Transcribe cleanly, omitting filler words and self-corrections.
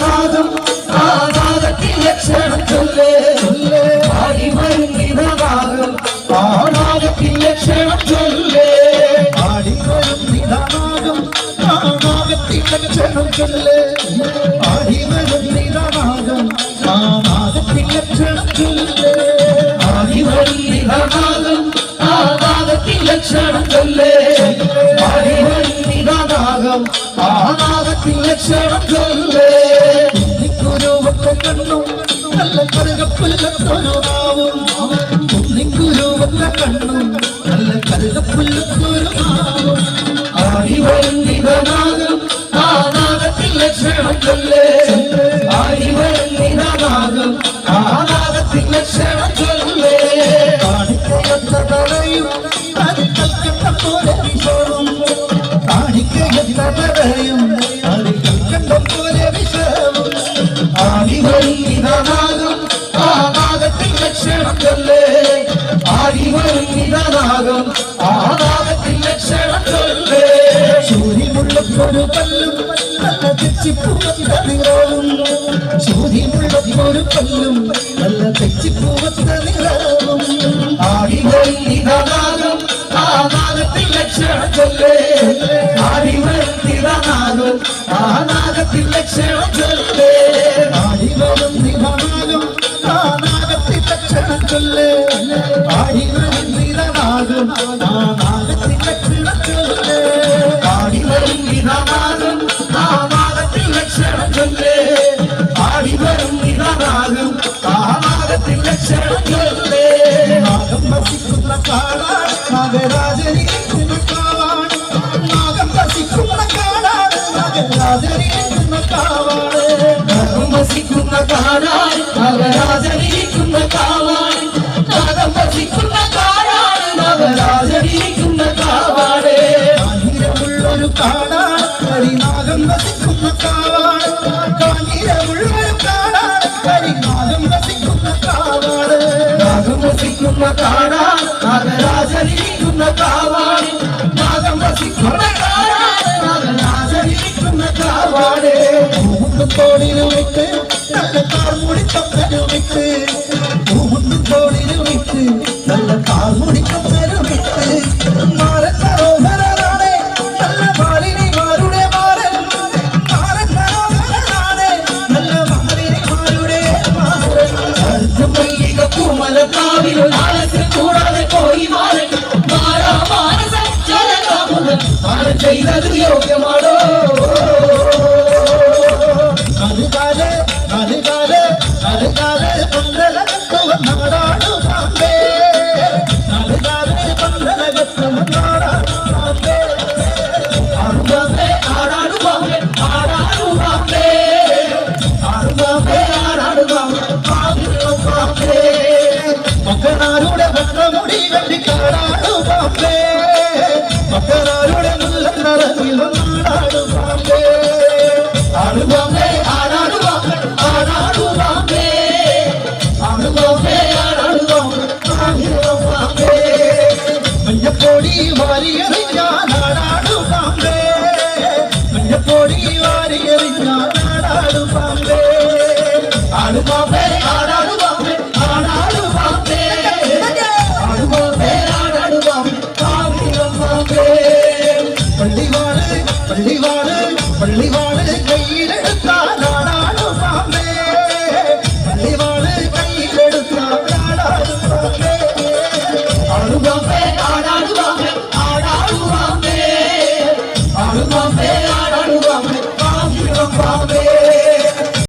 നാഗം ആ നാഗത്തിൽ ലക്ഷണം ചൊല്ലേ ആടി വരുന്നിത നാഗം ആ നാഗത്തിൽ ലക്ഷണം ചൊല്ലേ ആടി വരുന്നിത നാഗം ആ നാഗത്തിൽ ലക്ഷണം ചൊല്ലേ ആടി വരുന്നിത നാഗം ആ നാഗത്തിൽ ലക്ഷണം ചൊല്ലേ ആടി വരുന്നിത നാഗം ആ നാഗത്തിൽ ലക്ഷണം ചൊല്ലേ ആടി വരുന്നിത നാഗം ആ നാഗത്തിൽ ലക്ഷണം ചൊല്ലേ കുരുവൊക്കെ കണ്ണും നല്ല കറുകപ്പുല്ലത്തൊരു നാവും കുരുവൊക്കെ കണ്ണും നല്ല കറുകപ്പുല്ലത്തൊരു നാവും ആടി വരുന്നിത നാഗം ആ നാഗത്തിൽ ലക്ഷണം ചൊല്ലേ ആടി വരുന്നിത നാഗം ആ നാഗത്തിൽ ലക്ഷണം ചൊല്ലേ കാണിക്കയെന്ന തടയും അത് കൽക്കണ്ട പോലെ വിഷവും കാണിക്കയെന്ന തടയും അത് കൽക്കണ്ട പോലെ വിഷവും ആടി വരുന്നിത നാഗം ആ നാഗത്തിൽ ലക്ഷണം ചൊല്ലേ ആടി വരുന്നിത നാഗം ആ നാഗത്തിൽ ലക്ഷണം ചൊല്ലേ സൂര്യമുള്ളൊരു കല്ലും നല്ല തെച്ചിപ്പൂവത്ത നിറവും സൂര്യമുള്ളൊരു കല്ലും നല്ല തെച്ചിപ്പൂവത്ത നിറവും ആടി വരുന്നിത നാഗം ആ നാഗത്തിൽ ലക്ഷണം ചൊല്ലേ ആടി വരുന്നിത നാഗം ആ നാഗത്തിൽ ലക്ഷണം ചൊല്ലേ ആടി വരുന്നിത നാഗം ആ നാഗത്തിൽ ലക്ഷണം ചൊല്ലേ ആടി വരുന്നിത നാഗം ആ നാഗത്തിൽ ലക്ഷണം ചൊല്ലേ ആടി വരുന്നിത നാഗം ആ നാഗത്തിൽ ലക്ഷണം ചൊല്ലേ ആടി വരുന്നിത നാഗം ആ നാഗത്തിൽ ലക്ഷണം ചൊല്ലേ നാഗം വസിക്കുന്ന കാടാണ് നാഗരാജനിക്കുന്ന കാവാണ് നാഗം വസിക്കുന്ന കാടാണ് നാഗരാജനിക്കുന്ന കാവാണ് നാഗം വസിക്കുന്ന കാടാണ് നാഗരാജനിക്കുന്ന കാവാണ് നാഗം വസിക്കുന്ന കാടാണ് നാഗരാജനിക്കുന്ന കാവാണ് കാഞ്ഞിരമുള്ളൊരു കാടാണ് കരിനാഗം വസിക്കുന്ന കാവാണ് കാഞ്ഞിരമുള്ളൊരു കാടാണ് കരിനാഗം വസിക്കുന്ന കാവാണ് നാഗം വസിക്കുന്ന കാടാണ് നാഗരാജനിക്കുന്ന കാവാണ് നാഗം വസിക്കുന്ന കാടാണ് നാഗരാജനിക്കുന്ന കാവാണ് തോടിലുമിട്ട് നല്ല കാർമുടി തൊക്കലുമിട്ട് തോടിലുമിട്ട് നല്ല കാർമുടി തൊക്കലുമിട്ട് മാറക്കരോഹരാണ് നല്ല മാലിനിമാരുടെ മാറൻ മാറക്കരോഹരാണ് നല്ല മാലിനിമാരുടെ മാറൻ മല്ലിക പൂമലക്കാവിലും ആലസ്യം കൂടാതെ പോയി മാറൻ മാറാ മാനസ ജലകാമുകൾ മാറൻ ചെയ്തത് യോഗ്യമാണോ നാടാടു പാമ്പേ ആടാടു പാമ്പേ ആടാടു പാമ്പേ ആടാടു പാമ്പേ മക്കനാരുടെ വട്ടമുടി കണ്ടി കാടാടു പാമ്പേ മക്കനാരുടെ മുല്ലനറയിൽ നാടാടു പാമ്പേ ആടു പാമ്പേ ആടാടു പാമ്പേ ആടാടു പാമ്പേ മഞ്ഞപ്പൊടി വാരിയെറിഞ്ഞാടാടു പാമ്പേ മഞ്ഞപ്പൊടി വാരിയെറിഞ്ഞാടാടു പാമ്പേ ആടു പാമ്പേ ആടാ